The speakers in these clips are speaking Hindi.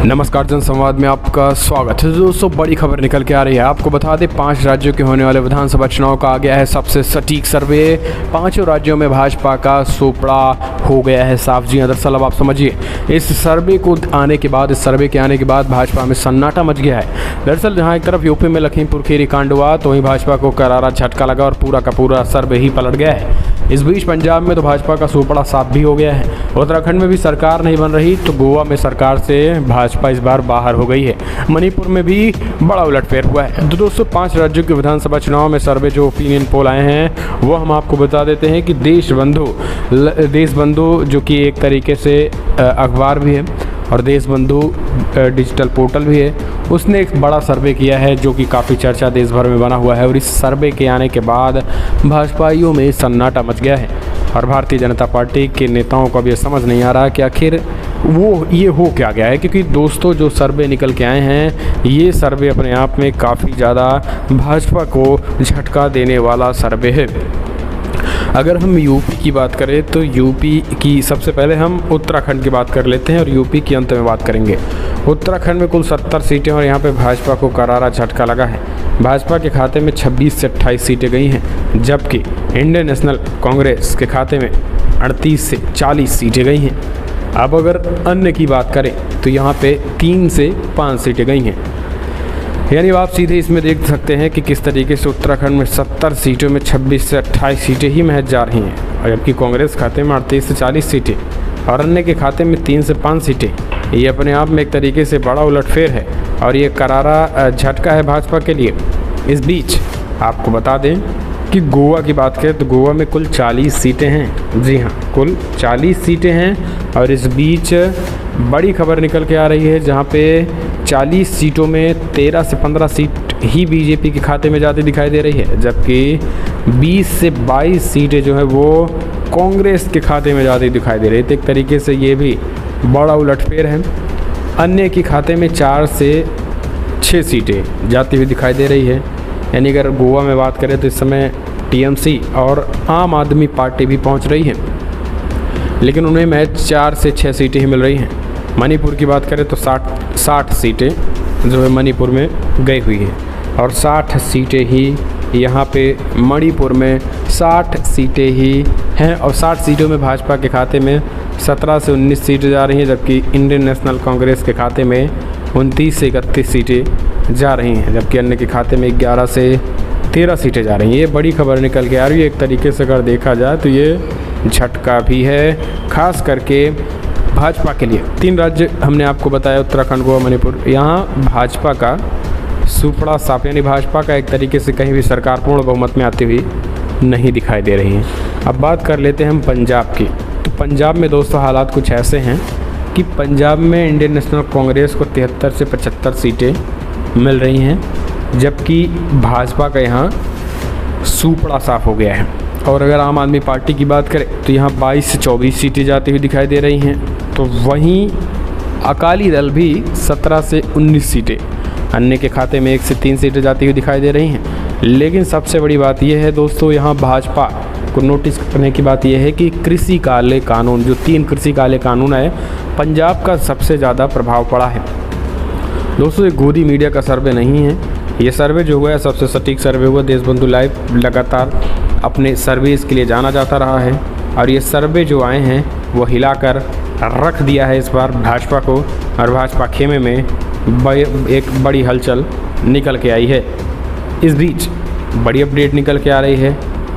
नमस्कार, जनसंवाद में आपका स्वागत है। दोस्तों, बड़ी खबर निकल के आ रही है। आपको बता दें, 5 राज्यों के होने वाले विधानसभा चुनाव का आ गया है सबसे सटीक सर्वे। 5 राज्यों में भाजपा का सोपड़ा हो गया है साफ। जी हाँ, दरअसल अब आप समझिए, इस सर्वे के आने के बाद भाजपा में सन्नाटा मच गया है। दरअसल जहाँ एक तरफ यूपी में लखीमपुर खीरी कांड हुआ, तो वहीं भाजपा को करारा झटका लगा और पूरा का पूरा सर्वे ही पलट गया है। इस बीच पंजाब में तो भाजपा का सोपड़ा साफ भी हो गया है। उत्तराखंड में भी सरकार नहीं बन रही, तो गोवा में सरकार से भाजपा इस बार बाहर हो गई है। मणिपुर में भी बड़ा उलटफेर हुआ है। तो दोस्तों, 5 राज्यों के विधानसभा चुनाव में सर्वे जो ओपिनियन पोल आए हैं, वो हम आपको बता देते हैं कि देश बंधु जो कि एक तरीके से अखबार भी है और देश बंधु डिजिटल पोर्टल भी है, उसने एक बड़ा सर्वे किया है जो कि काफ़ी चर्चा देश भर में बना हुआ है। और इस सर्वे के आने के बाद भाजपाइयों में सन्नाटा मच गया है और भारतीय जनता पार्टी के नेताओं को अब ये समझ नहीं आ रहा कि आखिर ये हो क्या गया है। क्योंकि दोस्तों, जो सर्वे निकल के आए हैं, ये सर्वे अपने आप में काफ़ी ज़्यादा भाजपा को झटका देने वाला सर्वे है। अगर हम यूपी की बात करें तो यूपी की सबसे पहले हम उत्तराखंड की बात कर लेते हैं और यूपी की अंत में बात करेंगे। उत्तराखंड में कुल 70 सीटें और यहाँ पे भाजपा को करारा झटका लगा है। भाजपा के खाते में 26 से 28 सीटें गई हैं, जबकि इंडियन नेशनल कांग्रेस के खाते में 38 से 40 सीटें गई हैं। अब अगर अन्य की बात करें तो यहाँ पे 3 से 5 सीटें गई हैं। यानी आप सीधे इसमें देख सकते हैं कि किस तरीके से उत्तराखंड में 70 सीटों में 26 से 28 सीटें ही महज जा रही हैं, और जबकि कांग्रेस खाते में 38 से 40 सीटें और अन्य के खाते में 3 से 5 सीटें। ये अपने आप में एक तरीके से बड़ा उलटफेर है और ये करारा झटका है भाजपा के लिए। इस बीच आपको बता दें कि गोवा की बात करें तो गोवा में कुल 40 सीटें हैं। जी हाँ, कुल 40 सीटें हैं। और इस बीच बड़ी खबर निकल के आ रही है, जहाँ पे 40 सीटों में 13 से 15 सीट ही बीजेपी के खाते में जाती दिखाई दे रही है, जबकि 20 से 22 सीटें जो है वो कांग्रेस के खाते में जाती दिखाई दे रही है। तो एक तरीके से ये भी बड़ा उलटफेर है। अन्य के खाते में 4 से 6 सीटें जाती हुई दिखाई दे रही है। यानी अगर गोवा में बात करें तो इस समय टीएमसी और आम आदमी पार्टी भी पहुंच रही है, लेकिन उन्हें महज 4 से 6 सीटें ही मिल रही हैं। मणिपुर की बात करें तो 60 सीटें जो है मणिपुर में गई हुई है, और 60 सीटें ही यहाँ पे मणिपुर में 60 सीटें ही हैं। और 60 सीटों में भाजपा के खाते में 17 से 19 सीटें जा रही हैं, जबकि इंडियन नेशनल कांग्रेस के खाते में 29 से 31 सीटें जा रही हैं, जबकि अन्य के खाते में 11 से 13 सीटें जा रही हैं। ये बड़ी खबर निकल के आ रही है। एक तरीके से अगर देखा जाए तो ये झटका भी है, खास करके भाजपा के लिए। 3 राज्य हमने आपको बताया, उत्तराखंड, गोवा, मणिपुर। यहाँ भाजपा का सुपड़ा साफ, यानी भाजपा का एक तरीके से कहीं भी सरकार पूर्ण बहुमत में आती हुई नहीं दिखाई दे रही है। अब बात कर लेते हैं हम पंजाब की। तो पंजाब में दोस्तों हालात कुछ ऐसे हैं कि पंजाब में इंडियन नेशनल कांग्रेस को 73 से 75 सीटें मिल रही हैं, जबकि भाजपा का यहाँ सुपड़ा साफ हो गया है। और अगर आम आदमी पार्टी की बात करें तो यहाँ 22 से 24 सीटें जाती हुई दिखाई दे रही हैं। तो वहीं अकाली दल भी 17 से 19 सीटें, अन्य के खाते में 1 से 3 सीटें जाती हुई दिखाई दे रही हैं। लेकिन सबसे बड़ी बात यह है दोस्तों, यहाँ भाजपा को नोटिस करने की बात यह है कि कृषि काले कानून, जो 3 कृषि काले कानून है, पंजाब का सबसे ज़्यादा प्रभाव पड़ा है। दोस्तों, ये गोदी मीडिया का सर्वे नहीं है। ये सर्वे जो हुआ है सबसे सटीक सर्वे हुआ। देशबंधु लाइव लगातार अपने सर्विस के लिए जाना जाता रहा है, और ये सर्वे जो आए हैं वो हिलाकर रख दिया है इस बार भाजपा को, और भाजपा खेमे में एक बड़ी हलचल निकल के आई है। इस बीच बड़ी अपडेट निकल के आ रही है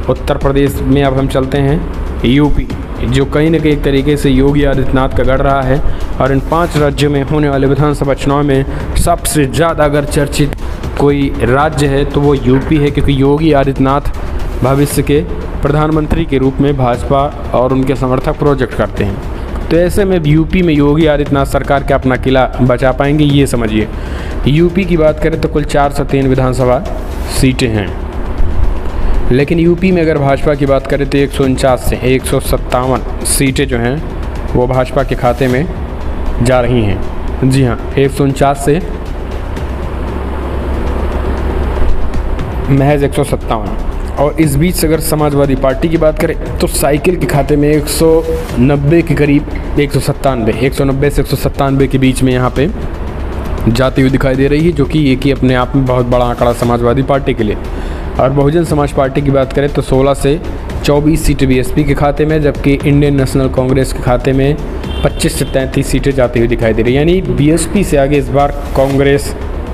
उत्तर प्रदेश में। अब हम चलते हैं यूपी, जो कहीं न कहीं एक तरीके से योगी आदित्यनाथ का गढ़ रहा है। और इन 5 राज्यों में होने वाले विधानसभा चुनाव में सबसे ज़्यादा अगर चर्चित कोई राज्य है तो वो यूपी है, क्योंकि योगी आदित्यनाथ भविष्य के प्रधानमंत्री के रूप में भाजपा और उनके समर्थक प्रोजेक्ट करते हैं। तो ऐसे में यूपी में योगी आदित्यनाथ सरकार क्या अपना किला बचा पाएंगे, ये समझिए। यूपी की बात करें तो कुल 4 से 3 विधानसभा सीटें हैं, लेकिन यूपी में अगर भाजपा की बात करें तो 149 से 157 सीटें जो हैं वो भाजपा के खाते में जा रही हैं। जी हाँ, 149 से महज 157। और इस बीच अगर समाजवादी पार्टी की बात करें तो साइकिल के खाते में 190 के करीब 190 से 197 के बीच में यहाँ पे जाती हुई दिखाई दे रही है, जो कि एक ही अपने आप में बहुत बड़ा आंकड़ा समाजवादी पार्टी के लिए। और बहुजन समाज पार्टी की बात करें तो 16 से 24 सीटें बीएसपी के खाते में, जबकि इंडियन नेशनल कांग्रेस के खाते में 25 से 33 सीटें जाती हुई दिखाई दे रही है। यानी बीएसपी से आगे इस बार कांग्रेस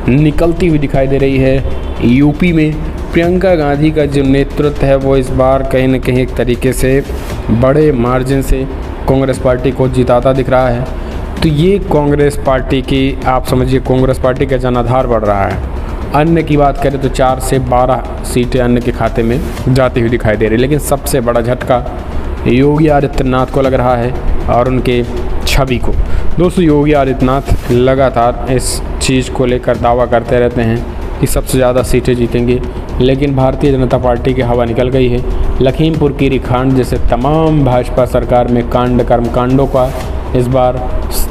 निकलती हुई दिखाई दे रही है। यूपी में प्रियंका गांधी का जो नेतृत्व है वो इस बार कहीं न कहीं एक तरीके से बड़े मार्जिन से कांग्रेस पार्टी को जिताता दिख रहा है। तो ये कांग्रेस पार्टी की, आप समझिए कांग्रेस पार्टी का जनाधार बढ़ रहा है। अन्य की बात करें तो 4 से 12 सीटें अन्य के खाते में जाती हुई दिखाई दे रही है। लेकिन सबसे बड़ा झटका योगी आदित्यनाथ को लग रहा है और उनके छवि को। दोस्तों, योगी आदित्यनाथ लगातार इस चीज़ को लेकर दावा करते रहते हैं कि सबसे ज़्यादा सीटें जीतेंगे, लेकिन भारतीय जनता पार्टी की हवा निकल गई है। लखीमपुर खीरी कांड जैसे तमाम भाजपा सरकार में कर्मकांडों का इस बार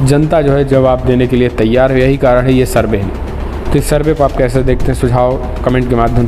जनता जो है जवाब देने के लिए तैयार है। यही कारण है ये सर्वे है। तो इस सर्वे को आप कैसे देखते हैं, सुझाव कमेंट के माध्यम से